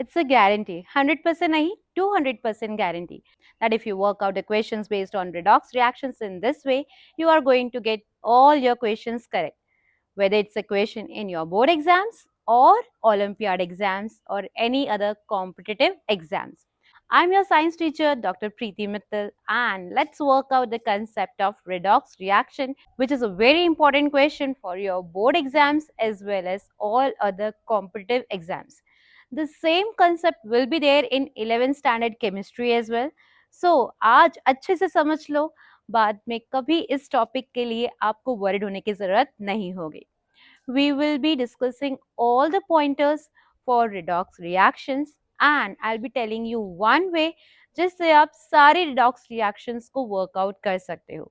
It's a guarantee, 100% nahi, 200% guarantee that if you work out the questions based on redox reactions in this way, you are going to get all your questions correct, whether it's a question in your board exams or Olympiad exams or any other competitive exams. I'm your science teacher, Dr. Preeti Mittal, and let's work out the concept of redox reaction, which is a very important question for your board exams as well as all other competitive exams. The same concept will be there in 11th standard chemistry as well. So आज अच्छे से समझ लो, बाद में कभी इस topic के लिए आपको वरीड होने की जरूरत नहीं होगी. We will be discussing all the pointers for redox reactions and I'll be telling you one way जिससे आप सारी redox reactions को workout कर सकते हो.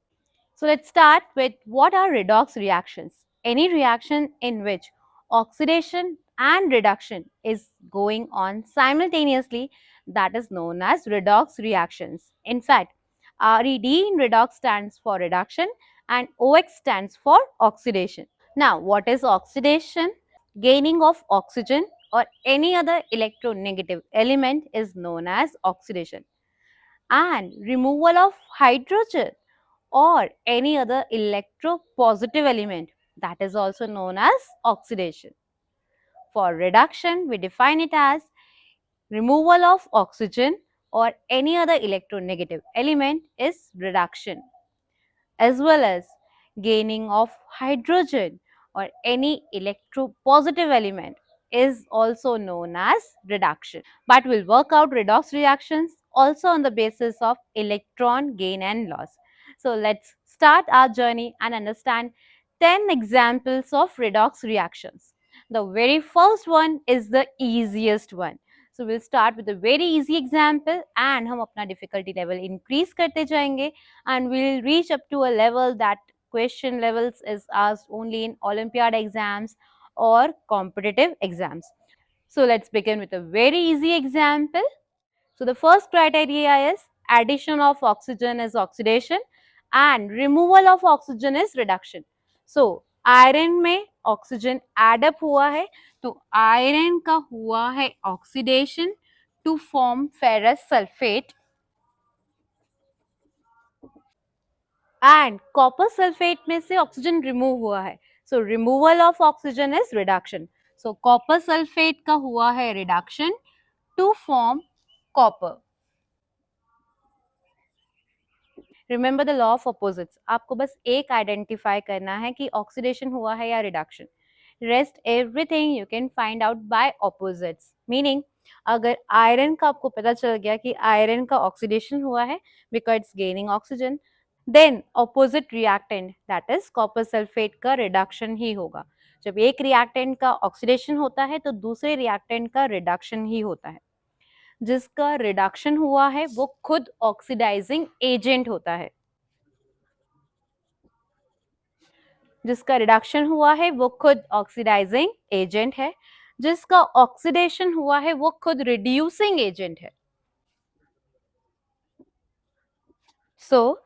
So let's start with what are redox reactions. Any reaction in which oxidation and reduction is going on simultaneously, that is known as redox reactions. In fact, RED in redox stands for reduction and OX stands for oxidation. Now, what is oxidation? Gaining of oxygen or any other electronegative element is known as oxidation. And removal of hydrogen or any other electropositive element, that is also known as oxidation. For reduction, we define it as removal of oxygen or any other electronegative element is reduction, as well as gaining of hydrogen or any electropositive element is also known as reduction. But we'll work out redox reactions also on the basis of electron gain and loss. So let's start our journey and understand 10 examples of redox reactions. The very first one is the easiest one. So we'll start with a very easy example and हम अपना difficulty level increase करते जाएंगे and we'll reach up to a level that question levels is asked only in Olympiad exams or competitive exams. So let's begin with a very easy example. So the first criteria is addition of oxygen is oxidation and removal of oxygen is reduction. So iron में oxygen add up हुआ है तो iron का हुआ है oxidation to form ferrous sulphate and copper sulphate में से oxygen remove हुआ है. So removal of oxygen is reduction. So copper sulphate का हुआ है reduction to form copper. Remember the law of opposites. आपको बस एक आइडेंटिफाई करना है कि ऑक्सीडेशन हुआ है या reduction. Rest everything you can find out by opposites. Meaning अगर आयरन का आपको पता चल गया कि आयरन का ऑक्सीडेशन हुआ है because it's gaining oxygen, then opposite reactant that is copper sulphate का रिडक्शन ही होगा. जब एक रिएक्टेंट का ऑक्सीडेशन होता है तो दूसरे रिएक्टेंट का रिडक्शन ही होता है. जिसका रिडक्शन हुआ है वो खुद ऑक्सीडाइजिंग एजेंट होता है. जिसका रिडक्शन हुआ है वो खुद ऑक्सीडाइजिंग एजेंट है. जिसका ऑक्सीडेशन हुआ है वो खुद रिड्यूसिंग एजेंट है. सो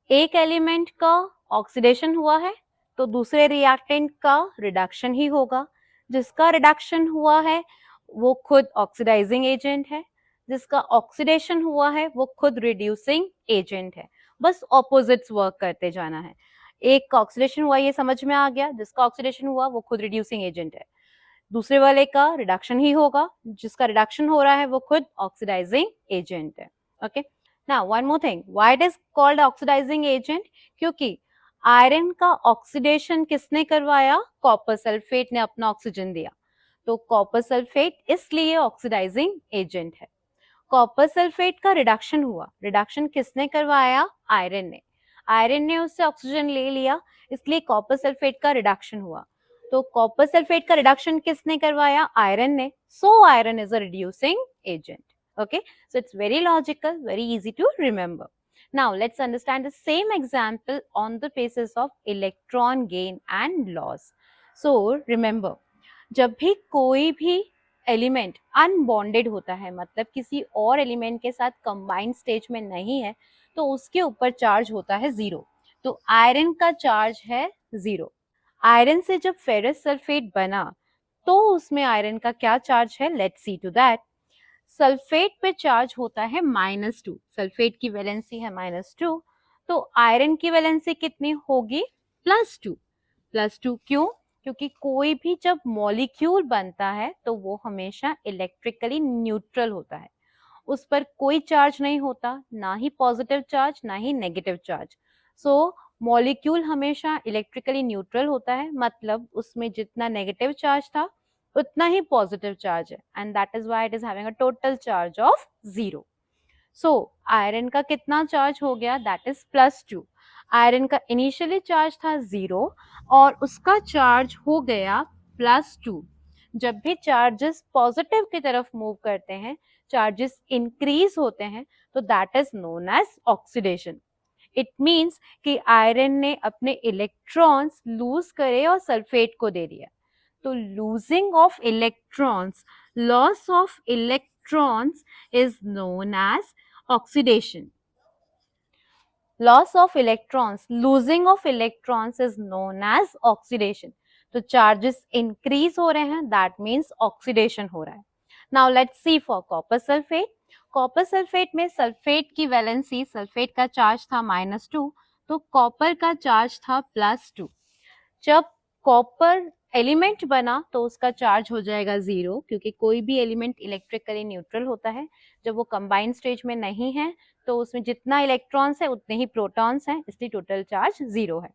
एक एलिमेंट का ऑक्सीडेशन हुआ है तो दूसरे रिएक्टेंट का रिडक्शन ही होगा. जिसका रिडक्शन हुआ है वो खुद ऑक्सीडाइजिंग एजेंट है. जिसका ऑक्सीडेशन हुआ है वो खुद रिड्यूसिंग एजेंट है. बस ऑपोजिट्स वर्क करते जाना है. एक का ऑक्सीडेशन हुआ ये समझ में आ गया, जिसका ऑक्सीडेशन हुआ वो खुद रिड्यूसिंग एजेंट है. दूसरे वाले का रिडक्शन ही होगा, जिसका रिडक्शन हो रहा है वो खुद ऑक्सीडाइजिंग एजेंट है. Okay. Now one more thing, why it is called oxidising agent? क्योंकि आयरन का ऑक्सीडेशन किसने करवाया? कॉपर सल्फेट ने अपना ऑक्सीजन दिया. तो कॉपर सल्फेट इसलिए ऑक्सीडाइजिंग एजेंट है. कॉपर सल्फेट का रिडक्शन हुआ, रिडक्शन किसने करवाया? आयरन ने. आयरन ने उससे ऑक्सीजन ले लिया इसलिए कॉपर सल्फेट का रिडक्शन हुआ. तो कॉपर सल्फेट का रिडक्शन किसने करवाया? आयरन ने. So iron is a reducing agent. Okay, so it's very logical, very easy to remember. Now let's understand the same example on the basis of electron gain and loss. So remember, जब भी कोई भी element unbonded होता है, मतलब किसी और element के साथ कंबाइंड स्टेज में नहीं है, तो उसके ऊपर चार्ज होता है 0. तो आयरन का चार्ज है 0. आयरन से जब फेरस सल्फेट बना तो उसमें आयरन का क्या चार्ज है, let's see to that. Sulphate पे चार्ज होता है -2, सल्फेट की वैलेंसी है -2, तो आयरन की वैलेंसी कितनी होगी, +2। +2 क्यों, क्योंकि कोई भी जब मॉलिक्यूल बनता है तो वो हमेशा इलेक्ट्रिकली न्यूट्रल होता है, उस पर कोई चार्ज नहीं होता, ना ही पॉजिटिव चार्ज ना ही नेगेटिव चार्ज। सो मॉलिक्यूल हमेशा इलेक्ट्रिकली न्यूट्रल होता है, मतलब उसमें जितना नेगेटिव चार्ज था उतना ही पॉजिटिव चार्ज है, and that is why it is having a total charge of 0। So iron का कितना चार्ज हो गया, दैट इज +2। आयरन का इनिशियली चार्ज था 0 और उसका चार्ज हो गया +2। जब भी चार्जेस पॉजिटिव की तरफ मूव करते हैं, चार्जेस इंक्रीज होते हैं, तो that is known as oxidation. It means कि आयरन ने अपने इलेक्ट्रॉन्स लूज करे और सल्फेट को दे दिया। तो losing of electrons, loss of electrons is known as oxidation. Loss of electrons, losing of electrons is known as oxidation. तो charges increase हो रहे हैं, that means oxidation हो रहा है. Now let's see for copper sulfate. Copper sulfate में sulphate की valency, sulphate का चार्ज था -2, तो कॉपर का चार्ज था +2। जब कॉपर एलिमेंट बना तो उसका चार्ज हो जाएगा 0, क्योंकि कोई भी एलिमेंट इलेक्ट्रिकली न्यूट्रल होता है। जब वो कंबाइंड स्टेज में नहीं है तो उसमें जितना इलेक्ट्रॉन्स है उतने ही प्रोटॉन्स हैं, इसलिए टोटल चार्ज 0 है।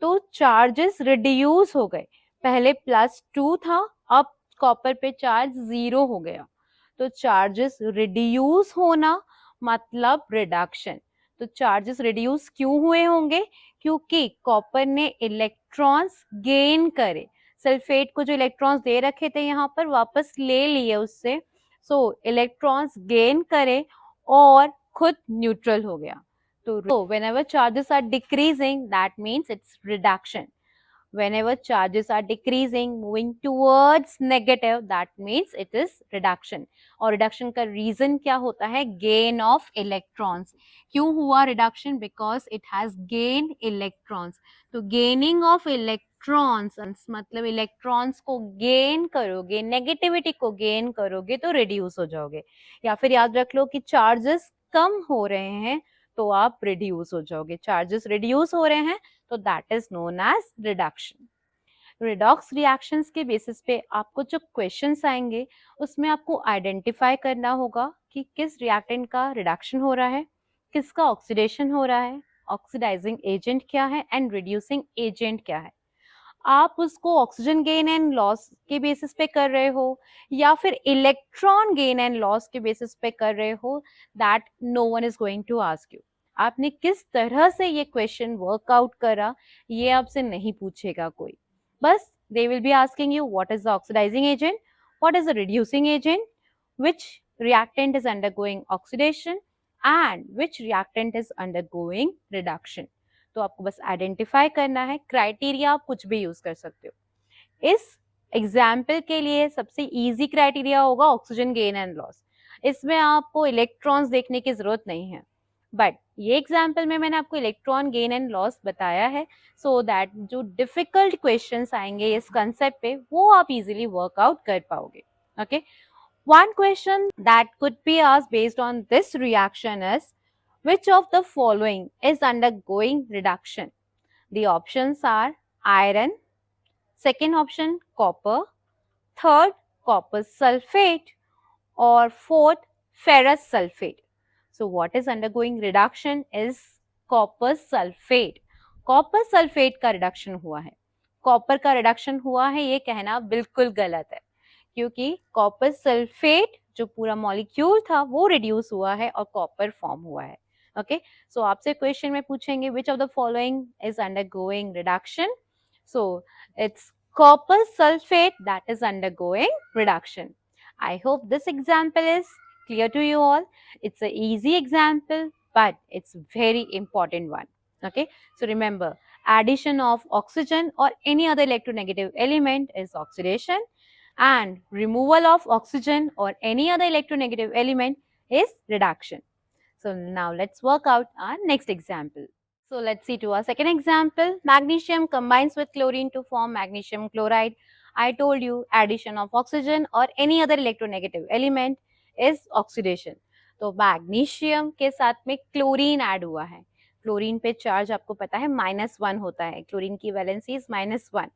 तो चार्जेस रिड्यूस हो गए, पहले +2 था, अब कॉपर पे चार्ज 0 हो गया। तो चार्जेस रिड्यूस होना मतलब रिडक्शन। तो चार्जेस रिड्यूस क्यों हुए होंगे, क्योंकि कॉपर ने इलेक्ट्रॉन्स गेन करे, सल्फेट को जो इलेक्ट्रॉन्स दे रखे थे यहाँ पर वापस ले लिए उससे। सो इलेक्ट्रॉन्स गेन करे और खुद न्यूट्रल हो गया। So whenever charges are decreasing, that means it's reduction. Whenever charges are decreasing, moving towards negative, that means it is reduction. और reduction का reason क्या होता है, gain of electrons. क्यों हुआ reduction? Because it has gained electrons. तो gaining of electrons मतलब electrons को gain करोगे, negativity को gain करोगे तो reduce हो जाओगे। या फिर याद रख लो कि charges कम हो रहे हैं तो आप reduce हो जाओगे, charges reduce हो रहे हैं तो that is known as reduction. Redox reactions के बेसिस पे आपको जो क्वेश्चंस आएंगे उसमें आपको आइडेंटिफाई करना होगा कि किस रिएक्टेंट का रिडक्शन हो रहा है, किसका ऑक्सीडेशन हो रहा है, ऑक्सीडाइजिंग एजेंट क्या है एंड रिड्यूसिंग एजेंट क्या है। आप उसको ऑक्सीजन गेन एंड लॉस के बेसिस पे कर रहे हो या फिर इलेक्ट्रॉन गेन एंड लॉस के बेसिस पे कर रहे हो, that no one is going to ask you. आपने किस तरह से ये क्वेश्चन वर्कआउट करा ये आपसे नहीं पूछेगा कोई, बस they will be asking you what is the oxidising agent, what is the reducing agent, which reactant is undergoing oxidation and which reactant is undergoing reduction. तो आपको बस आइडेंटिफाई करना है, क्राइटेरिया आप कुछ भी यूज कर सकते हो। इस एग्जाम्पल के लिए सबसे इजी क्राइटेरिया होगा ऑक्सीजन गेन एंड लॉस, इसमें आपको इलेक्ट्रॉन्स देखने की जरूरत नहीं है, बट ये एग्जाम्पल में मैंने आपको इलेक्ट्रॉन गेन एंड लॉस बताया है सो दैट जो डिफिकल्ट क्वेश्चंस आएंगे इस कंसेप्ट पे वो आप इजीली वर्कआउट कर पाओगे। Okay, one question that could be asked based on this reaction is, which of the following is undergoing reduction? The options are iron, second option copper, third copper sulfate, or fourth ferrous sulfate. So what is undergoing reduction is copper sulfate. Copper sulfate का reduction हुआ है, copper का reduction हुआ है ये कहना बिल्कुल गलत है, क्योंकि कॉपर सल्फेट जो पूरा मॉलिक्यूल था वो रिड्यूस हुआ है और कॉपर फॉर्म हुआ है। ओके, सो आपसे क्वेश्चन में पूछेंगे which of the following is undergoing reduction, so it's copper sulphate that is undergoing reduction. I hope this example is clear to you all. It's an easy example, but it's very important one. Okay, so remember, addition of oxygen or any other electronegative element is oxidation, and removal of oxygen or any other electronegative element is reduction. So now let's work out our next example. So let's see to our second example. Magnesium combines with chlorine to form magnesium chloride. I told you addition of oxygen or any other electronegative element is oxidation. तो magnesium के साथ में chlorine add हुआ है. Chlorine पे charge आपको पता है -1 होता है. क्लोरीन की वैलेंसी इज -1.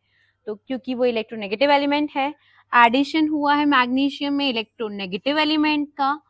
तो क्योंकि वो इलेक्ट्रोनेगेटिव एलिमेंट है, एडिशन हुआ है मैग्नीशियम में इलेक्ट्रोनेगेटिव एलिमेंट का,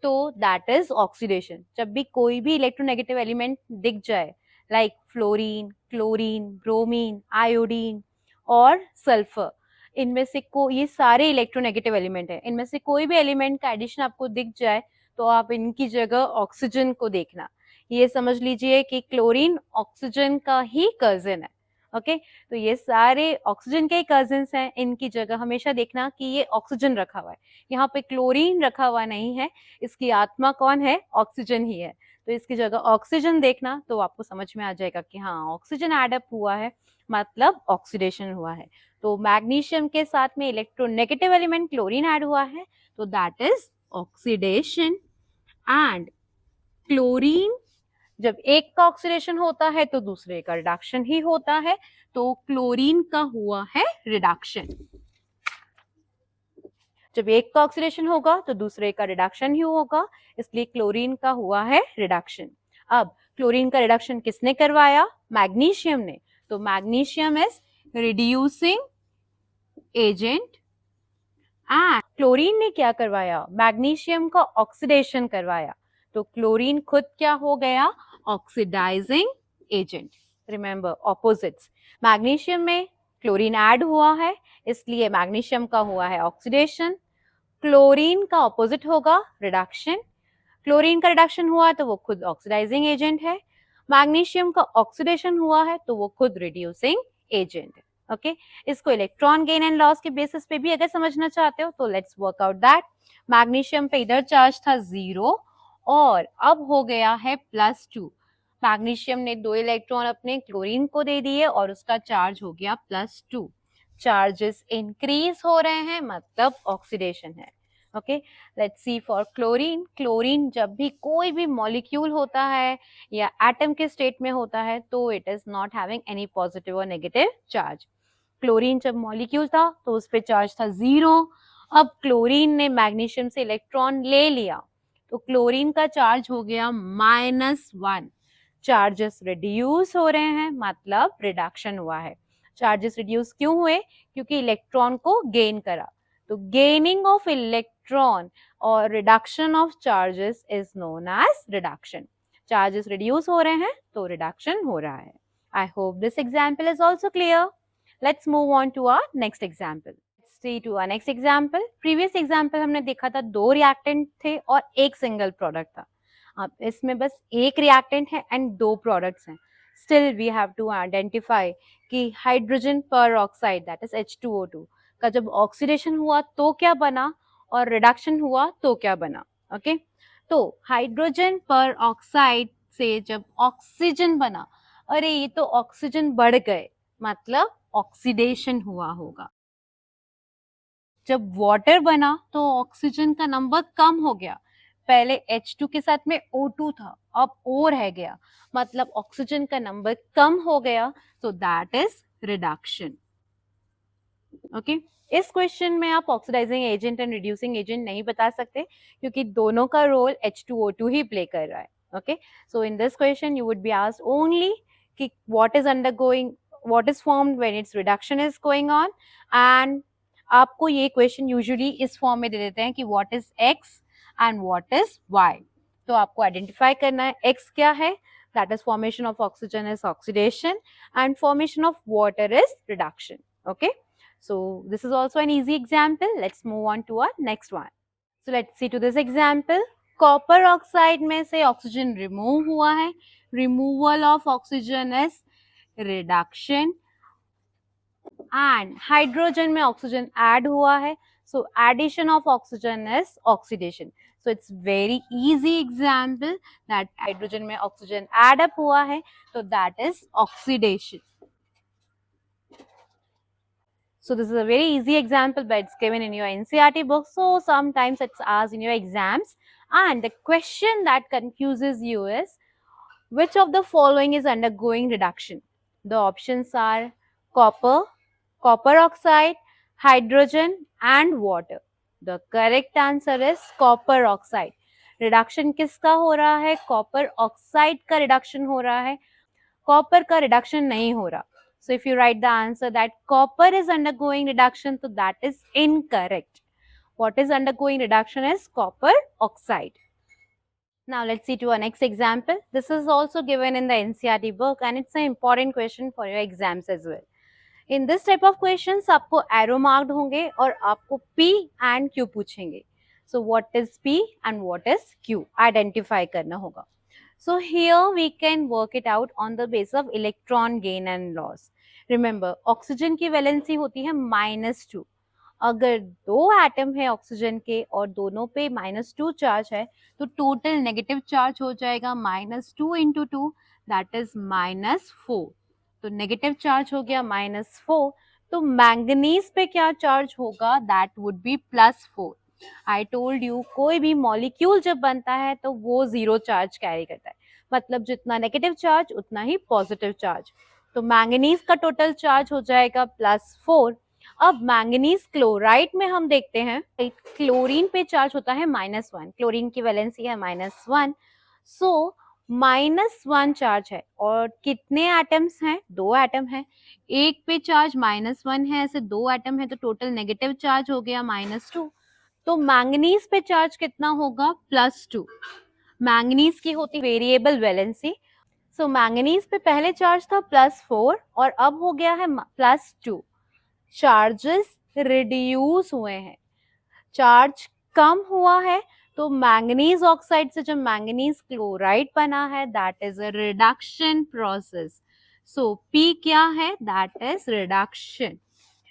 तो दैट इज ऑक्सीडेशन. जब भी कोई भी इलेक्ट्रोनेगेटिव एलिमेंट दिख जाए, like fluorine, chlorine, bromine, iodine और सल्फर, इनमें से ये सारे इलेक्ट्रोनेगेटिव एलिमेंट है. इनमें से कोई भी एलिमेंट का एडिशन आपको दिख जाए तो आप इनकी जगह ऑक्सीजन को देखना. ये समझ लीजिए कि क्लोरीन ऑक्सीजन का ही कजिन है. ओके तो ये सारे ऑक्सीजन के कजिन्स हैं. इनकी जगह हमेशा देखना कि ये ऑक्सीजन रखा हुआ है, यहाँ पे क्लोरीन रखा हुआ नहीं है. इसकी आत्मा कौन है? ऑक्सीजन ही है. तो इसकी जगह ऑक्सीजन देखना तो आपको समझ में आ जाएगा कि हाँ ऑक्सीजन एडअप हुआ है, मतलब ऑक्सीडेशन हुआ है. तो मैग्नीशियम के साथ में इलेक्ट्रोनेगेटिव एलिमेंट क्लोरीन ऐड हुआ है, तो that is oxidation. And chlorine जब एक का ऑक्सीडेशन होता है तो दूसरे का रिडक्शन ही होता है, तो क्लोरीन का हुआ है रिडक्शन. जब एक का ऑक्सीडेशन होगा तो दूसरे का रिडक्शन ही होगा, इसलिए क्लोरीन का हुआ है रिडक्शन. अब क्लोरीन का रिडक्शन किसने करवाया? मैग्नीशियम ने. तो magnesium is reducing agent. And chlorine ने क्या करवाया? मैग्नीशियम का ऑक्सीडेशन करवाया. तो क्लोरीन खुद क्या हो गया? Oxidising agent. Remember opposites. Magnesium में क्लोरीन ऐड हुआ है, इसलिए मैग्नीशियम का हुआ है ऑक्सीडेशन. क्लोरीन का ऑपोजिट होगा रिडक्शन. क्लोरीन का रिडक्शन हुआ है तो वो खुद ऑक्सीडाइजिंग एजेंट है. मैग्नीशियम का ऑक्सीडेशन हुआ है तो वो खुद रिड्यूसिंग एजेंट है. ओके इसको इलेक्ट्रॉन गेन एंड लॉस के बेसिस पे भी अगर समझना चाहते हो तो let's work out that. Magnesium पे इधर चार्ज था 0 और अब हो गया है +2. मैग्नीशियम ने 2 इलेक्ट्रॉन अपने क्लोरीन को दे दिए और उसका चार्ज हो गया +2. चार्जेस इंक्रीज हो रहे हैं, मतलब ऑक्सीडेशन है. Okay let's see for chlorine. Chlorine जब भी कोई भी मॉलिक्यूल होता है या एटम के स्टेट में होता है तो it is not having any positive और नेगेटिव चार्ज. क्लोरीन जब मॉलिक्यूल था तो उस पर चार्ज था 0. अब क्लोरीन ने मैग्नीशियम से इलेक्ट्रॉन ले लिया तो क्लोरीन का चार्ज हो गया -1. चार्जेस रिड्यूस हो रहे हैं, मतलब रिडक्शन हुआ है. चार्जेस रिड्यूस क्यों हुए? क्योंकि इलेक्ट्रॉन को गेन करा. तो गेनिंग ऑफ इलेक्ट्रॉन और reduction of charges is known as reduction. Charges reduce हो रहे हैं तो रिडक्शन हो रहा है. I hope this example is also clear. Let's move on to our next example. See to our next example. Previous example हमने देखा था 2 रिएक्टेंट थे और एक सिंगल प्रोडक्ट था. अब इसमें बस एक रिएक्टेंट है एंड 2 प्रोडक्ट्स हैं. Still we have to identify कि hydrogen oxide that is H2O2 का जब ऑक्सीडेशन हुआ तो क्या बना और रिडक्शन हुआ तो क्या बना. ओके तो हाइड्रोजन पर ऑक्साइड से जब ऑक्सीजन बना, अरे ये तो ऑक्सीजन बढ़ गए, मतलब ऑक्सीडेशन हुआ होगा. जब वाटर बना तो ऑक्सीजन का नंबर कम हो गया. पहले H2 के साथ में O2 था, अब O रह गया, मतलब ऑक्सीजन का नंबर कम हो गया. तो दैट इज रिडक्शन. ओके इस क्वेश्चन में आप oxidising agent and reducing agent नहीं बता सकते क्योंकि दोनों का रोल H2O2 ही प्ले कर रहा है. Okay so in this question you would be asked only कि what is undergoing, what is formed when its reduction is going on. And आपको ये क्वेश्चन यूजुअली इस फॉर्म में दे देते हैं कि what is X and what is Y. तो आपको आइडेंटिफाई करना है एक्स क्या है, that is formation of oxygen is oxidation and formation of water is reduction. Okay so this is also an easy example. Let's move on to our next one. So let's see to this example. Copper oxide में से oxygen remove हुआ है. Removal of oxygen is reduction. And hydrogen में oxygen add हुआ है, so addition of oxygen is oxidation. So it's very easy example that hydrogen में oxygen add up हुआ है, so that is oxidation. So this is a very easy example, but it's given in your NCERT book. So sometimes it's asked in your exams. And the question that confuses you is, which of the following is undergoing reduction? The options are copper, copper oxide, hydrogen and water. The correct answer is copper oxide. Reduction किसका हो रहा है? Copper oxide का reduction हो रहा है, copper का reduction नहीं हो रहा. So if you write the answer that copper is undergoing reduction, so that is incorrect. What is undergoing reduction is copper oxide. Now let's see to our next example. This is also given in the NCERT book and it's an important question for your exams as well. In this type of questions आपको arrow marked होंगे और आपको P and Q पूछेंगे. So what is P and what is Q? Identify करना होगा. So here we can work it out on the basis of electron gain and loss. Remember, oxygen की valency होती है -2. अगर दो एटम है oxygen के और दोनों पे -2 चार्ज है तो टोटल नेगेटिव चार्ज हो जाएगा -2 इंटू 2, दैट इज -4. तो नेगेटिव चार्ज हो गया -4. तो मैंगनीज पे क्या चार्ज होगा? That would be +4. I told you, कोई भी मॉलिक्यूल जब बनता है तो वो 0 चार्ज कैरी करता है, मतलब जितना नेगेटिव चार्ज उतना ही पॉजिटिव चार्ज. तो मैंगनीज का टोटल चार्ज हो जाएगा +4. अब मैंगनीज क्लोराइड में हम देखते हैं, क्लोरीन पे चार्ज होता है -1, क्लोरीन की वैलेंसी है -1. सो -1 चार्ज है और कितने एटम्स हैं? 2 एटम है. एक पे चार्ज -1 है, ऐसे 2 एटम है तो टोटल नेगेटिव चार्ज हो गया -2. तो मैंगनीज पे चार्ज कितना होगा? +2. मैंगनीज की होती वेरिएबल वैलेंसी. सो मैंगनीज पे पहले चार्ज था +4 और अब हो गया है +2. चार्जेस रिड्यूस हुए हैं, चार्ज कम हुआ है. तो मैंगनीज ऑक्साइड से जब मैंगनीज क्लोराइड बना है, that is a reduction process. So P क्या है? That is reduction.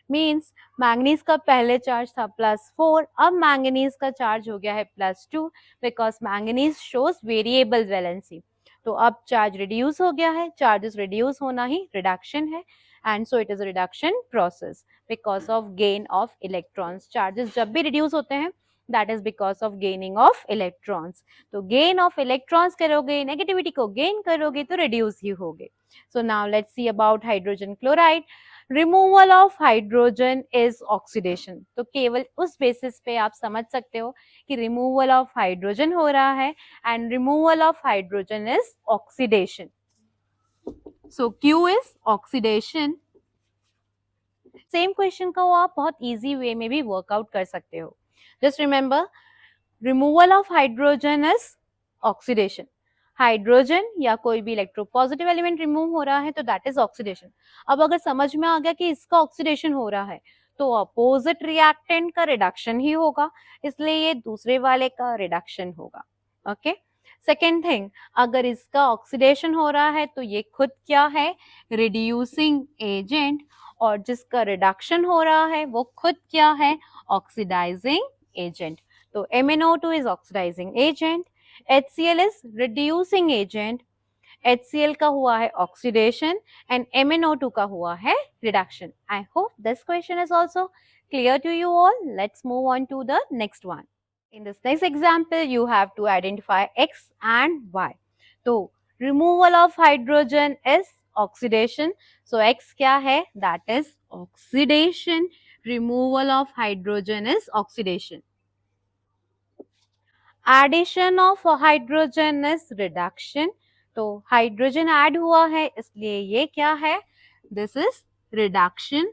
Means manganese का पहले चार्ज था +4, अब मैंगनीज का चार्ज हो गया है +2 because manganese shows variable valency. तो अब चार्ज रिड्यूस हो गया है, चार्जेस रिड्यूस होना ही रिडक्शन है, and so it is a reduction process because of gain of electrons. Charges जब भी रिड्यूस होते हैं that is because of gaining of electrons. तो gain of electrons करोगे, नेगेटिविटी को gain करोगे तो reduce ही होगे. So now let's see about hydrogen chloride. Removal of hydrogen is oxidation. तो केवल उस बेसिस पे आप समझ सकते हो कि रिमूवल ऑफ हाइड्रोजन हो रहा है and removal of hydrogen is oxidation. So Q is oxidation. Same question को आप बहुत इजी वे में भी वर्कआउट कर सकते हो. Just remember, removal of hydrogen is oxidation. Hydrogen या कोई भी इलेक्ट्रोपॉजिटिव एलिमेंट रिमूव हो रहा है तो दैट इज ऑक्सीडेशन. अब अगर समझ में आ गया कि इसका ऑक्सीडेशन हो रहा है तो अपोजिट रिएक्टेंट का रिडक्शन ही होगा, इसलिए ये दूसरे वाले का रिडक्शन होगा. ओके. सेकेंड थिंग, अगर इसका ऑक्सीडेशन हो रहा है तो ये खुद क्या है? Reducing agent. और जिसका रिडक्शन हो रहा है वो खुद क्या है? Oxidising agent. तो MnO2 is oxidising agent, HCl is reducing agent. HCl का हुआ है oxidation and MnO2 का हुआ है reduction. I hope this question is also clear to you all. Let's move on to the next one. In this next example, you have to identify X and Y. तो removal of hydrogen is oxidation. So X क्या है? That is oxidation. Removal of hydrogen is oxidation. Addition of hydrogen is reduction. तो hydrogen add हुआ है इसलिए ये क्या है? This is reduction.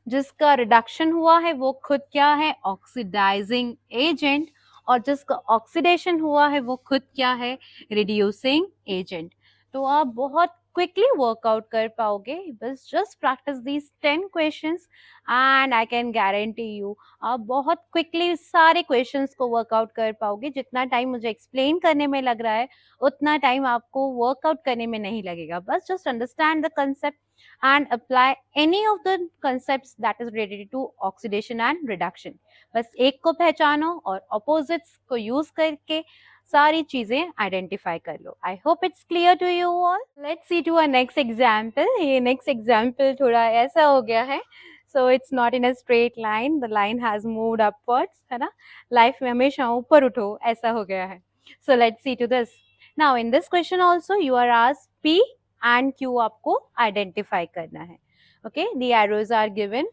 जिसका रिडक्शन हुआ है वो खुद क्या है? Oxidising agent. और जिसका ऑक्सीडेशन हुआ है वो खुद क्या है? Reducing agent. तो आप बहुत क्विकली वर्कआउट कर पाओगे. बस just practice these 10 questions and I can guarantee you आप बहुत क्विकली सारे क्वेश्चंस को वर्कआउट कर पाओगे. जितना टाइम मुझे एक्सप्लेन करने में लग रहा है उतना टाइम आपको वर्कआउट करने में नहीं लगेगा. बस just understand the concept and apply any of the concepts that is related to oxidation and reduction. बस एक को पहचानो और opposites को use करके सारी चीजें आइडेंटिफाई कर लो. I hope it's clear to you all. Let's see to a next example. ये नेक्स्ट एग्जाम्पल थोड़ा ऐसा हो गया है. So it's not in a straight line, the line has moved upwards, है ना. लाइफ में हमेशा ऊपर उठो ऐसा हो गया है. So let's see to this. Now in this question also you are asked P and Q आपको आइडेंटिफाई करना है. Okay, the arrows are given.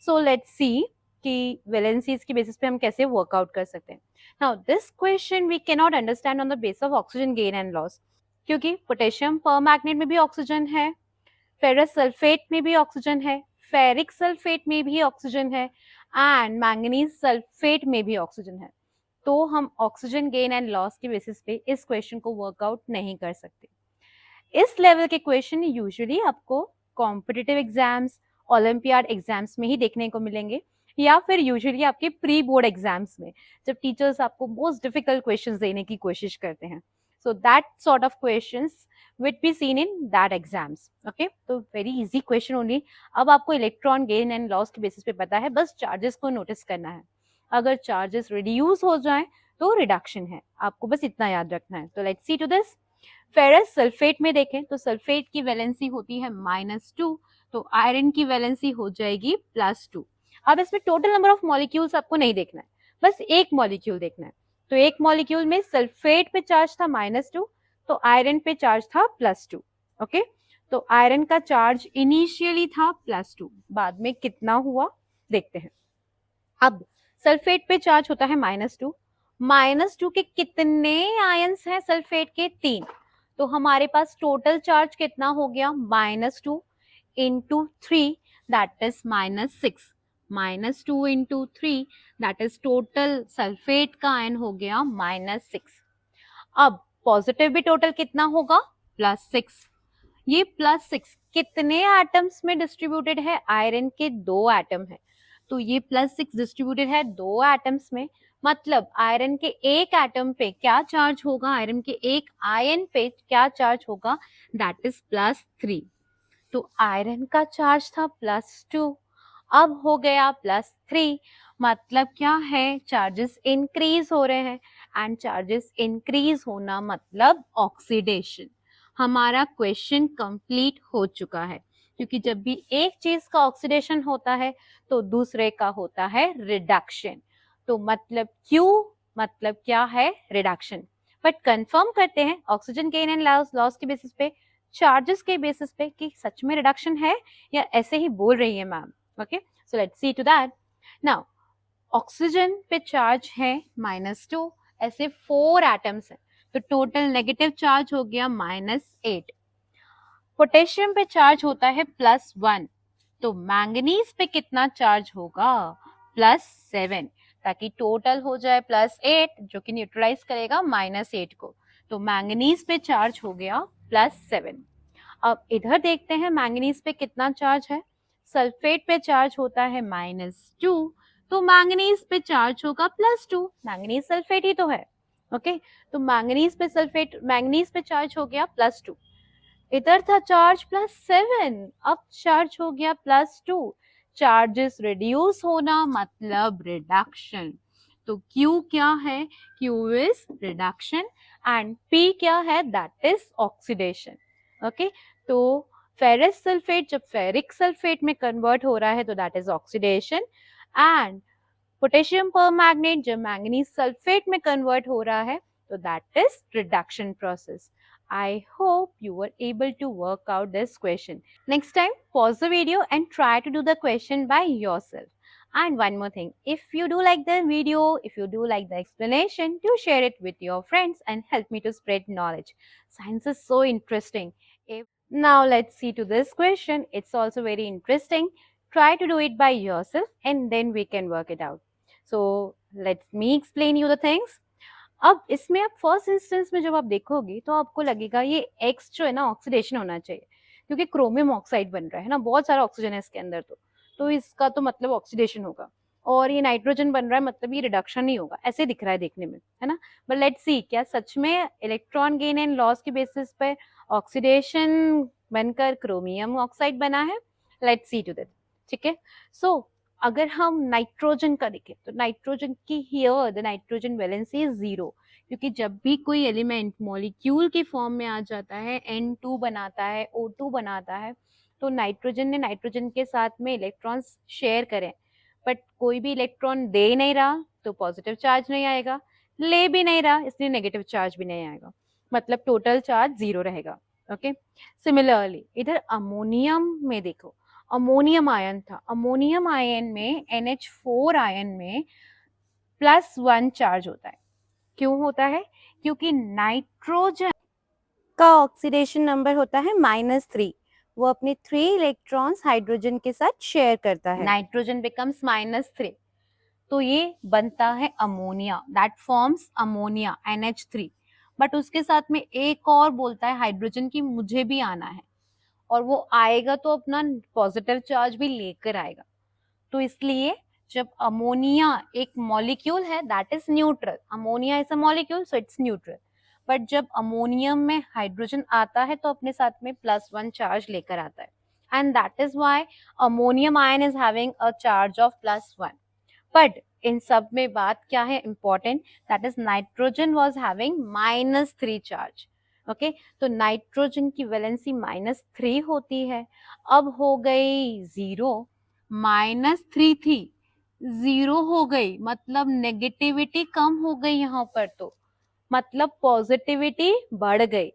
So let's see कि वैलेंसीज की बेसिस पे हम कैसे वर्कआउट कर सकते हैं. Now this question we can not understand on the base of oxygen gain and loss, क्योंकि पोटेशियम परमैंगनेट में भी ऑक्सीजन है, फेरस सल्फेट में भी ऑक्सीजन है, फेरिक सल्फेट में भी ऑक्सीजन है एंड मैंगनीज सल्फेट में भी ऑक्सीजन है. तो हम ऑक्सीजन गेन एंड लॉस के बेसिस पे इस क्वेश्चन को वर्कआउट नहीं कर सकते. इस लेवल के क्वेश्चन यूजुअली आपको कॉम्पिटिटिव एग्जाम्स, ओलंपियाड एग्जाम्स में ही देखने को मिलेंगे, या फिर यूजुअली आपके प्री बोर्ड एग्जाम्स में, जब टीचर्स आपको मोस्ट डिफिकल्ट क्वेश्चंस देने की कोशिश करते हैं. So that sort of questions will be seen in that exams. Okay, तो वेरी इजी क्वेश्चन ओनली. अब आपको इलेक्ट्रॉन गेन एंड लॉस के बेसिस पे पता है, बस चार्जेस को नोटिस करना है. अगर चार्जेस रिड्यूस हो जाए तो रिडक्शन है, आपको बस इतना याद रखना है. तो let's see to this. Ferrous sulphate में देखें तो सल्फेट की वैलेंसी होती है -2, तो आयरन की वैलेंसी हो जाएगी +2. अब इसमें टोटल नंबर ऑफ मॉलिक्यूल्स आपको नहीं देखना है, बस एक मॉलिक्यूल देखना है. तो एक मॉलिक्यूल में सल्फेट पे चार्ज था -2, तो आयरन पे चार्ज था +2. ओके, तो आयरन का चार्ज इनिशियली था +2, बाद में कितना हुआ देखते हैं. अब सल्फेट पे चार्ज होता है -2, -2 के कितने आयंस हैं सल्फेट के? 3. तो हमारे पास टोटल चार्ज कितना हो गया? -2 into 3 that is -6. -2 into 3 that is total sulphate का आयन हो गया -6. अब पॉजिटिव भी टोटल कितना होगा? +6. ये +6 कितने एटम्स में डिस्ट्रीब्यूटेड है? आयरन के 2 एटम है, तो ये +6 डिस्ट्रीब्यूटेड है 2 एटम्स में. मतलब आयरन के एक एटम पे क्या चार्ज होगा? आयरन के एक आयन पे क्या चार्ज होगा? That is +3. तो आयरन का चार्ज था +2, अब हो गया +3. मतलब क्या है? चार्जेस इंक्रीज हो रहे हैं, एंड चार्जेस इंक्रीज होना मतलब ऑक्सीडेशन. हमारा क्वेश्चन कंप्लीट हो चुका है, क्योंकि जब भी एक चीज का ऑक्सीडेशन होता है तो दूसरे का होता है रिडक्शन. तो मतलब क्यों, मतलब क्या है? रिडक्शन. बट कंफर्म करते हैं ऑक्सीजन गेन एंड लॉस के बेसिस पे, चार्जेस के बेसिस पे, कि सच में रिडक्शन है या ऐसे ही बोल रही है ma'am. Okay, so let's see to that. Now oxygen पे चार्ज है -2, ऐसे 4 एटम्स हैं, तो टोटल नेगेटिव चार्ज हो गया -8. पोटेशियम पे चार्ज होता है +1, तो मैंगनीज पे कितना चार्ज होगा? +7, ताकि टोटल हो जाए +8, जो कि न्यूट्रलाइज करेगा -8 को. तो मैंगनीज पे चार्ज हो गया +7. अब इधर देखते हैं मैंगनीज पे कितना चार्ज है. सल्फेट पे चार्ज होता है -2, तो मैंगनीज पे चार्ज होगा +2. मैंगनीज सल्फेट ही तो है. ओके, तो मैंगनीज पे चार्ज हो गया +2. इधर था चार्ज +7, अब चार्ज हो गया +2. चार्जेस रिड्यूस होना मतलब रिडक्शन. तो Q क्या है? Q is reduction and P क्या है? That is oxidation. ओके, तो फेरस सल्फेट जब फेरिक सल्फेट में कन्वर्ट हो रहा है तो that is oxidation, and potassium permanganate जब मैंगनीज सल्फेट में कन्वर्ट हो रहा है तो that is reduction process. I hope you were able to work out this question. Next time, pause the video and try to do the question by yourself. And one more thing, if you do like the video, if you do like the explanation, do share it with your friends and help me to spread knowledge. Science is so interesting. Now let's see to this question. It's also very interesting. Try to do it by yourself and then we can work it out. So let me explain you the things. अब इसमें आप first instance में जब आप देखोगे तो आपको लगेगा ये एक्स जो है ना ऑक्सीडेशन होना चाहिए, क्योंकि क्रोमियम ऑक्साइड बन रहा है ना, बहुत सारा ऑक्सीजन है इसके अंदर, तो इसका तो मतलब ऑक्सीडेशन होगा. और ये नाइट्रोजन बन रहा है मतलब ये रिडक्शन ही होगा, ऐसे दिख रहा है देखने में, है ना. बट लेट्स सी क्या सच में इलेक्ट्रॉन गेन एंड लॉस के बेसिस पे ऑक्सीडेशन बनकर क्रोमियम ऑक्साइड बना है. Let's see to that. ठीक है, सो अगर हम नाइट्रोजन का देखें तो नाइट्रोजन की here the nitrogen valency is 0, क्योंकि जब भी कोई एलिमेंट मॉलिक्यूल के फॉर्म में आ जाता है, N2 बनाता है, O2 बनाता है, तो नाइट्रोजन ने नाइट्रोजन के साथ में इलेक्ट्रॉन्स शेयर करें, बट कोई भी इलेक्ट्रॉन दे नहीं रहा तो पॉजिटिव चार्ज नहीं आएगा, ले भी नहीं रहा इसलिए नेगेटिव चार्ज भी नहीं आएगा, मतलब टोटल चार्ज 0 रहेगा. ओके, सिमिलरली इधर अमोनियम में देखो, अमोनियम आयन था। अमोनियम आयन में NH4 आयन में +1 चार्ज होता है। क्यों होता है? क्योंकि नाइट्रोजन का ऑक्सीडेशन नंबर होता है -3। वो अपने 3 इलेक्ट्रॉन्स हाइड्रोजन के साथ शेयर करता है। नाइट्रोजन बिकम्स -3, तो ये बनता है ammonia, that forms ammonia NH3। But उसके साथ में एक और बोलता है हाइड्रोजन की मुझे भी आना है, और वो आएगा तो अपना पॉजिटिव चार्ज भी लेकर आएगा। तो इसलिए जब अमोनिया एक मॉलिक्यूल है that is neutral, ammonia is a molecule so it's neutral, but जब अमोनियम में हाइड्रोजन आता है तो अपने साथ में +1 चार्ज लेकर आता है, and that is why ammonium ion is having a charge of +1। But in सब में बात क्या है important, that is nitrogen was having -3 charge. Okay, तो नाइट्रोजन की वैलेंसी -3 होती है। अब हो गई 0, -3 थी 0 हो गई, मतलब नेगेटिविटी कम हो गई यहाँ पर, तो मतलब पॉजिटिविटी बढ़ गई,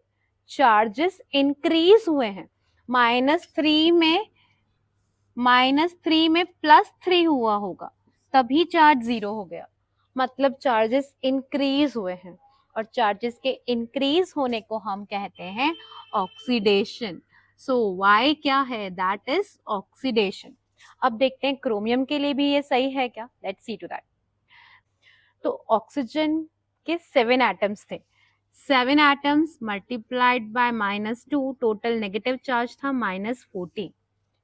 चार्जेस इंक्रीज हुए हैं। -3 में +3 हुआ होगा तभी चार्ज 0 हो गया, मतलब चार्जेस इंक्रीज हुए हैं, और चार्जेस के इंक्रीज होने को हम कहते हैं ऑक्सीडेशन। सो वाई क्या है, दैट इज ऑक्सीडेशन। अब देखते हैं क्रोमियम के लिए भी ये सही है क्या, लेट्स सी टू दैट। तो ऑक्सीजन के 7 एटम्स थे, 7 atoms multiplied by -2, total negative charge था -14।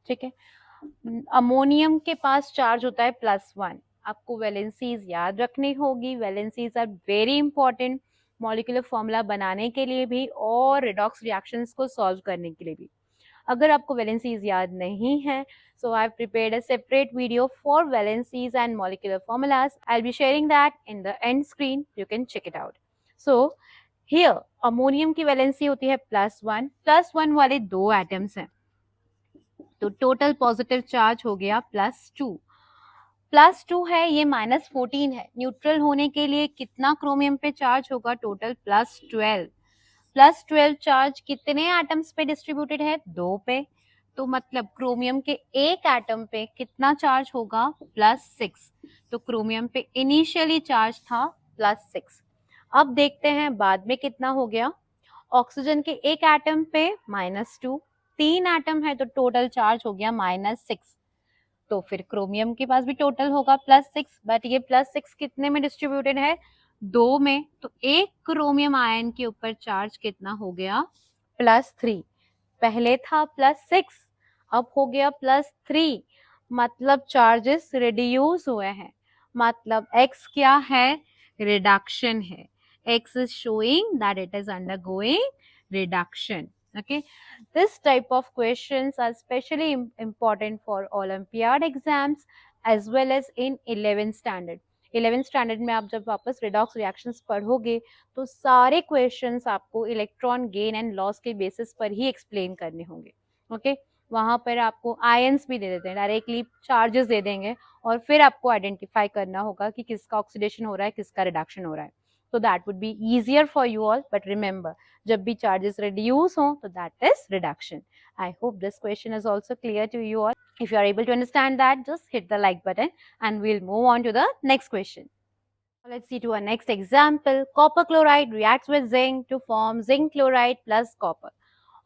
ठीक है, अमोनियम के पास चार्ज होता है +1। आपको वैलेंसीज याद रखनी होगी, valencies are very important molecular formula बनाने के लिए भी और रिडॉक्स रिएक्शंस को सॉल्व करने के लिए भी। अगर आपको वैलेंसीज याद नहीं है, so I've prepared a separate video for valencies and molecular formulas. I'll be sharing that in the end screen. You can check it out. So here ammonium की वैलेंसी होती है +1, +1 वाले 2 एटम्स हैं, तो टोटल पॉजिटिव चार्ज हो गया +2। +2 है, ये -14 है, न्यूट्रल होने के लिए कितना क्रोमियम पे चार्ज होगा, टोटल +12। +12 चार्ज कितने एटम्स पे डिस्ट्रीब्यूटेड है, 2 पे, तो मतलब क्रोमियम के एक एटम पे कितना चार्ज होगा, +6। तो क्रोमियम पे इनिशियली चार्ज था +6। अब देखते हैं बाद में कितना हो गया। ऑक्सीजन के एक एटम पे -2, 3 एटम है तो टोटल चार्ज हो गया -6। तो फिर क्रोमियम के पास भी टोटल होगा +6, बट ये +6 कितने में डिस्ट्रीब्यूटेड है, 2 में, तो एक क्रोमियम आयन के ऊपर चार्ज कितना हो गया, +3। पहले था +6, अब हो गया +3, मतलब चार्जेस रिड्यूस हुए हैं, मतलब x क्या है, रिडक्शन है। x is showing that it is undergoing reduction. Okay, this type of questions are especially important for Olympiad exams as well as in 11th standard. 11th standard में आप जब वापस रिडॉक्स रिएक्शंस पढ़ोगे तो सारे क्वेश्चंस आपको electron gain and loss के basis पर ही एक्सप्लेन करने होंगे। ओके, वहां पर आपको आयंस भी दे देते हैं, डायरेक्टली चार्जेस दे देंगे, और फिर आपको आइडेंटिफाई करना होगा कि किसका ऑक्सीडेशन हो रहा है, किसका रिडक्शन हो रहा है। तो that would be easier for you all, but remember जब भी चार्जेस रिड्यूस हो तो that is reduction. I hope this question is also clear to you all. If you are able to understand that, just hit the like button and we'll move on to the next question. Let's see to our next example. Copper chloride reacts with zinc to form zinc chloride plus copper.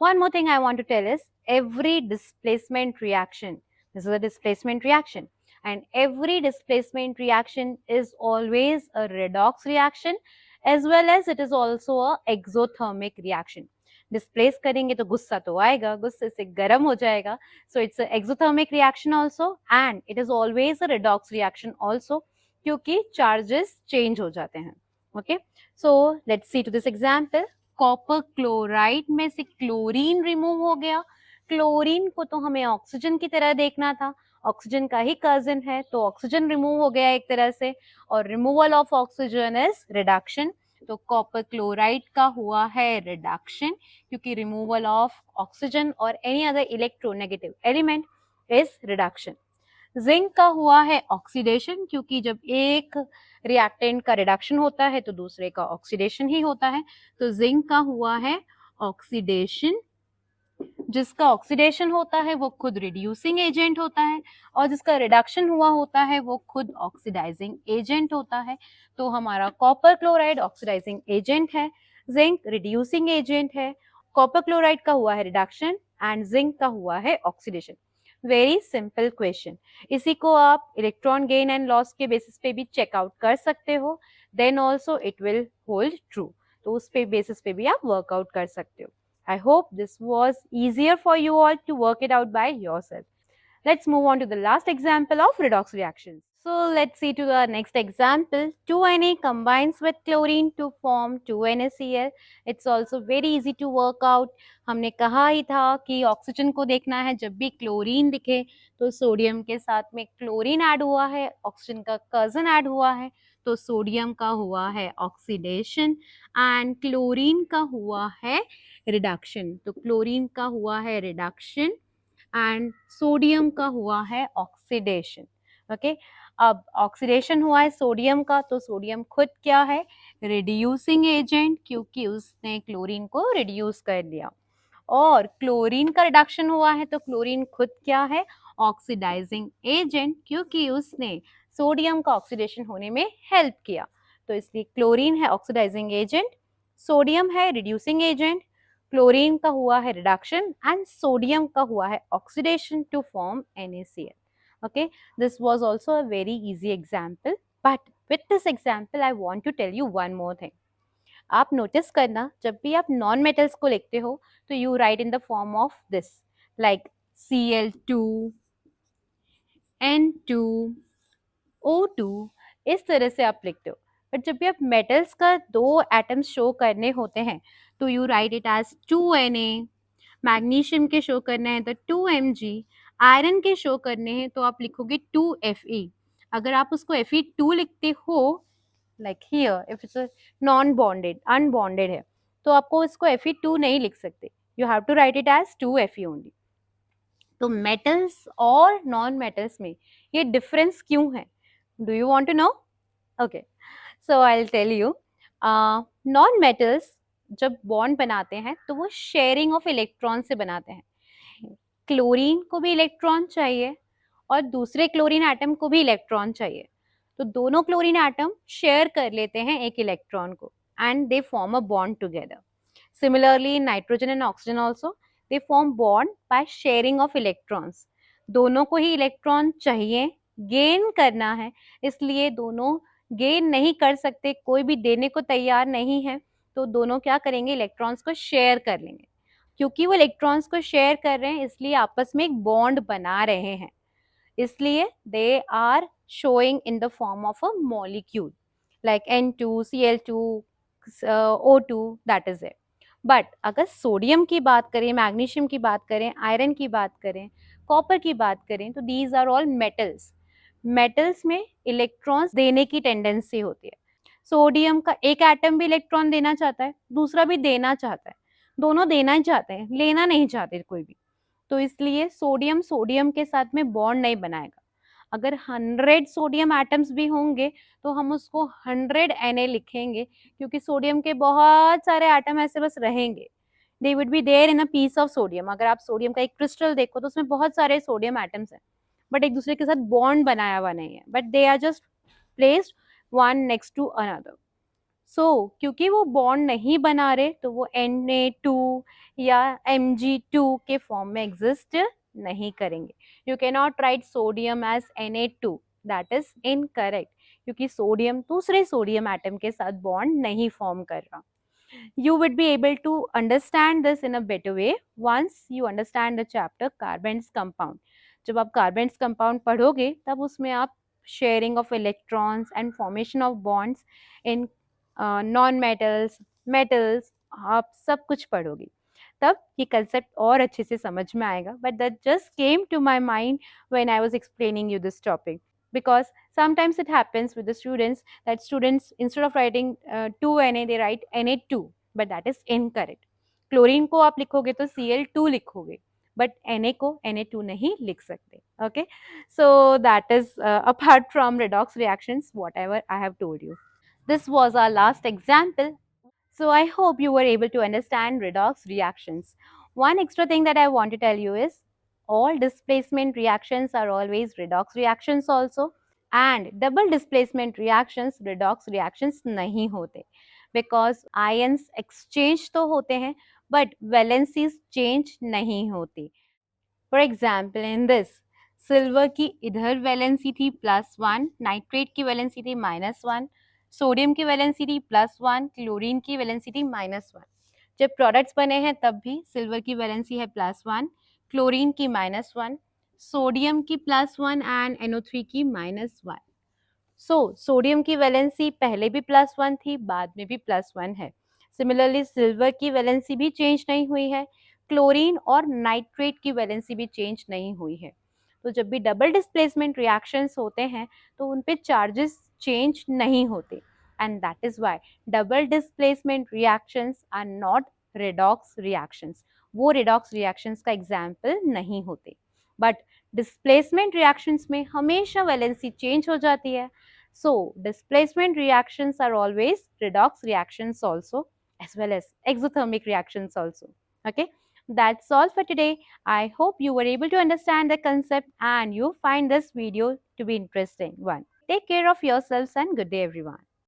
One more thing I want to tell is every displacement reaction, this is a displacement reaction, and every displacement reaction is always a redox reaction as well as it is also a exothermic reaction. Displace करेंगे तो गुस्सा तो आएगा, गुस्से से गर्म हो जाएगा, so it's exothermic reaction also and it is always a redox reaction also, क्योंकि चार्जेस चेंज हो जाते हैं। Okay, so let's see to this example. Copper chloride में से क्लोरीन रिमूव हो गया। क्लोरीन को तो हमें ऑक्सीजन की तरह देखना था, ऑक्सीजन का ही कजिन है, तो ऑक्सीजन रिमूव हो गया एक तरह से, और removal of oxygen is reduction. तो कॉपर क्लोराइड का हुआ है रिडक्शन, क्योंकि रिमूवल ऑफ ऑक्सीजन और any other electronegative element is reduction. Zinc का हुआ है ऑक्सीडेशन, क्योंकि जब एक रिएक्टेंट का रिडक्शन होता है तो दूसरे का ऑक्सीडेशन ही होता है, तो जिंक का हुआ है ऑक्सीडेशन। जिसका ऑक्सीडेशन होता है वो खुद रिड्यूसिंग एजेंट होता है, और जिसका रिडक्शन हुआ होता है वो खुद ऑक्सीडाइजिंग एजेंट होता है। तो हमारा कॉपर क्लोराइड ऑक्सीडाइजिंग एजेंट है, जिंक रिड्यूसिंग एजेंट है, कॉपर क्लोराइड का हुआ है रिडक्शन एंड जिंक का हुआ है ऑक्सीडेशन। Very simple question. इसी को आप इलेक्ट्रॉन गेन एंड लॉस के बेसिस पे भी चेकआउट कर सकते हो, then also it will hold true. तो उस पे बेसिस पे भी आप वर्कआउट कर सकते हो। I hope this was easier for you all to work it out by yourself. Let's move on to the last example of redox reactions. So let's see to the next example. 2Na combines with chlorine to form 2NaCl. It's also very easy to work out. हमने कहा ही था कि oxygen को देखना है, जब भी chlorine दिखे तो सोडियम के साथ में क्लोरीन ऐड हुआ है, ऑक्सीजन का कजन ऐड हुआ है, तो सोडियम का हुआ है ऑक्सीडेशन एंड क्लोरीन का हुआ है रिडक्शन। तो क्लोरीन का हुआ है रिडक्शन एंड सोडियम का हुआ है ऑक्सीडेशन। ओके, अब ऑक्सीडेशन हुआ है सोडियम का, तो सोडियम खुद क्या है? रिड्यूसिंग एजेंट, क्योंकि उसने क्लोरीन को रिड्यूस कर दिया। और क्लोरीन का रिडक्शन हुआ है, तो क्लोरीन खुद क्या है? ऑक्सीडाइजिंग एजेंट, क्योंकि उसने सोडियम का ऑक्सीडेशन होने में हेल्प किया। तो इसलिए क्लोरीन है ऑक्सीडाइजिंग एजेंट, सोडियम है रिड्यूसिंग एजेंट, क्लोरीन का हुआ है रिडक्शन एंड सोडियम का हुआ है oxidation to form NaCl. Okay, this was also a very easy example, but with this example I want to tell you one more thing. आप notice करना, जब भी आप नॉन मेटल्स को लिखते हो तो you right in the form of this, like Cl2, N2, O2, इस तरह से आप लिखते हो। बट जब भी आप मेटल्स का दो एटम्स शो करने होते हैं तो you write it as 2Na, magnesium के शो करने हैं तो 2Mg, आयरन के शो करने हैं तो आप लिखोगे 2Fe। अगर आप उसको Fe2 लिखते हो, like here if it's non bonded unbonded है, तो आपको इसको Fe2 नहीं लिख सकते, you have to write it as 2Fe only. तो मेटल्स और नॉन मेटल्स में ये डिफरेंस क्यों है? Do you want to know? Okay, so I will tell you. Non metals जब बॉन्ड बनाते हैं तो वो शेयरिंग ऑफ इलेक्ट्रॉन से बनाते हैं। क्लोरीन को भी इलेक्ट्रॉन चाहिए और दूसरे क्लोरीन एटम को भी इलेक्ट्रॉन चाहिए, तो दोनों क्लोरीन एटम शेयर कर लेते हैं एक इलेक्ट्रॉन को and they form a bond together. Similarly, in nitrogen and oxygen also, they form bond by sharing of electrons. दोनों को ही इलेक्ट्रॉन चाहिए, गेन करना है, इसलिए दोनों गेन नहीं कर सकते, कोई भी देने को तैयार नहीं है, तो दोनों क्या करेंगे? इलेक्ट्रॉन्स को शेयर कर लेंगे। क्योंकि वो इलेक्ट्रॉन्स को शेयर कर रहे हैं इसलिए आपस में एक बॉन्ड बना रहे हैं, इसलिए they are showing in the form of a molecule like N2, Cl2, O2, that is it. But अगर सोडियम की बात करें, मैग्नीशियम की बात करें, आयरन की बात करें, कॉपर की बात करें, तो these are all metals. Metals में इलेक्ट्रॉन्स देने की टेंडेंसी होती है। सोडियम का एक एटम भी इलेक्ट्रॉन देना चाहता है, दूसरा भी देना चाहता है, दोनों देना ही चाहते हैं, लेना नहीं चाहते कोई भी। तो इसलिए सोडियम सोडियम के साथ में बॉन्ड नहीं बनाएगा। अगर 100 सोडियम एटम्स भी होंगे तो हम उसको 100 Na लिखेंगे, क्योंकि सोडियम के बहुत सारे एटम ऐसे बस रहेंगे, they would be there in a piece of sodium. अगर आप सोडियम का एक क्रिस्टल देखो तो उसमें बहुत सारे सोडियम एटम्स हैं, बट एक दूसरे के साथ बॉन्ड बनाया हुआ नहीं है, but they are just placed one next to another. So क्योंकि वो बॉन्ड नहीं बना रहे तो वो Na2 या Mg2 के फॉर्म में एग्जिस्ट नहीं करेंगे। You can not write sodium as Na2, that is incorrect, क्योंकि सोडियम दूसरे सोडियम एटम के साथ बॉन्ड नहीं फॉर्म कर रहा। You would be able to understand this in a better way once you understand the chapter carbons compound. जब आप carbons compound पढ़ोगे तब उसमें आप sharing of electrons and formation of bonds in non metals, metals, आप सब कुछ पढ़ोगे, तब ये concept और अच्छे से समझ में आएगा। But that just came to my mind when I was explaining you this topic, because sometimes it happens with the students that students instead of writing 2Na they write Na2, but that is incorrect. Chlorine को आप लिखोगे तो Cl2 लिखोगे, but Na को Na2 नहीं लिख सकते। Okay, so that is apart from redox reactions, whatever I have told you. This was our last example. So I hope you were able to understand redox reactions. One extra thing that I want to tell you is all displacement reactions are always redox reactions also, and double displacement reactions redox reactions नहीं होते, because ions exchange तो होते हैं but valencies change नहीं होती. For example in this, silver की इधर valency थी +1, नाइट्रेट की वैलेंसी थी -1, सोडियम की वैलेंसी थी +1, क्लोरीन की वैलेंसी थी -1. जब प्रोडक्ट्स बने हैं तब भी सिल्वर की वैलेंसी है +1, क्लोरीन की -1, सोडियम की +1 एंड NO3 की -1. सोडियम की वैलेंसी पहले भी +1 थी, बाद में भी +1 है. सिमिलरली सिल्वर की वैलेंसी भी चेंज नहीं हुई है, क्लोरीन और नाइट्रेट की वैलेंसी भी चेंज नहीं हुई है. तो जब भी डबल डिस्प्लेसमेंट रिएक्शंस होते हैं तो उन पे चार्जेस चेंज नहीं होते, and that is why double displacement reactions are not redox reactions. वो रेडॉक्स रिएक्शंस का एग्जाम्पल नहीं होते. बट डिस्प्लेसमेंट रिएक्शंस में हमेशा वैलेंसी चेंज हो जाती है. So displacement reactions are always redox reactions also, as well as exothermic reactions also. Okay, that's all for today. I hope you were able to understand the concept and you find this video to be interesting one. Take care of yourselves and good day everyone.